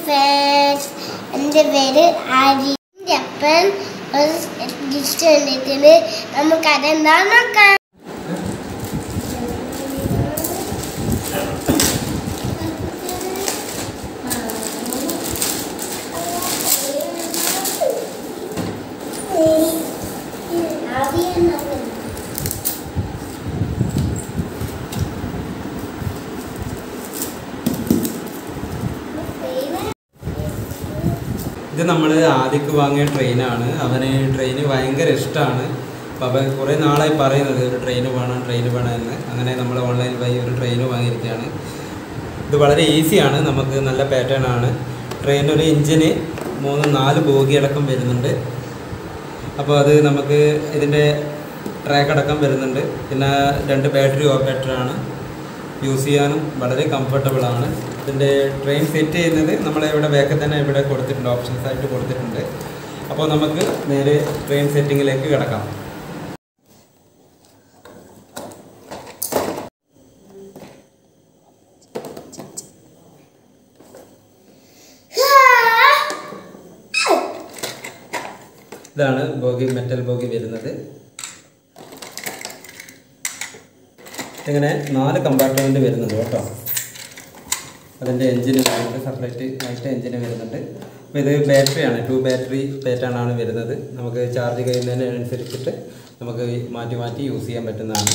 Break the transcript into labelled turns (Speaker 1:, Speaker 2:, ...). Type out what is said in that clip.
Speaker 1: friends. എൻ്റെ പേര് ആദി. അപ്പം ഒരു ഗിഫ്റ്റ് വന്നിട്ടുണ്ട്. നമുക്ക് അതെന്താന്ന് നോക്കാം.
Speaker 2: ഇത് നമ്മൾ ആദ്യക്ക് വാങ്ങിയ ട്രെയിനാണ്. അവന് ട്രെയിന് ഭയങ്കര ഇഷ്ടമാണ്. അപ്പോൾ അവൻ കുറേ നാളായി പറയുന്നത് ഒരു ട്രെയിന് വേണം എന്ന്. അങ്ങനെ നമ്മൾ ഓൺലൈൻ വഴി ഒരു ട്രെയിന് വാങ്ങിയിരിക്കുകയാണ്. ഇത് വളരെ ഈസിയാണ്, നമുക്ക് നല്ല പാറ്റേൺ ആണ്. ട്രെയിനൊരു എഞ്ചിന് 3-4 ബോഗി അടക്കം വരുന്നുണ്ട്. അപ്പോൾ അത് നമുക്ക് ഇതിൻ്റെ ട്രാക്ക് അടക്കം വരുന്നുണ്ട്. പിന്നെ 2 ബാറ്ററി ഓപ്പറേറ്ററാണ്. യൂസ് ചെയ്യാനും വളരെ കംഫർട്ടബിളാണ്. ഇതിൻ്റെ ട്രെയിൻ സെറ്റ് ചെയ്യുന്നത് നമ്മളിവിടെ ബാക്കിൽ തന്നെ ഇവിടെ കൊടുത്തിട്ടുണ്ട്, ഓപ്ഷൻസ് ആയിട്ട് കൊടുത്തിട്ടുണ്ട്. അപ്പോൾ നമുക്ക് നേരെ ട്രെയിൻ സെറ്റിങ്ങിലേക്ക് കിടക്കാം. ഇതാണ് ബോഗി, മെറ്റൽ ബോഗി വരുന്നത്. ഇങ്ങനെ 4 കമ്പാർട്ട്മെൻറ്റ് വരുന്നുണ്ട് കേട്ടോ. അതിൻ്റെ എൻജിന് വരുന്നുണ്ട്, സെപ്പറേറ്റ് ആയിട്ട് എൻജിന് വരുന്നുണ്ട്. അപ്പോൾ ഇത് ബാറ്ററിയാണ്, 2 ബാറ്ററി പാറ്റേണാണ് വരുന്നത്. നമുക്ക് ചാർജ് കഴിയുന്നതിനനുസരിച്ചിട്ട് നമുക്ക് മാറ്റി യൂസ് ചെയ്യാൻ പറ്റുന്നതാണ്.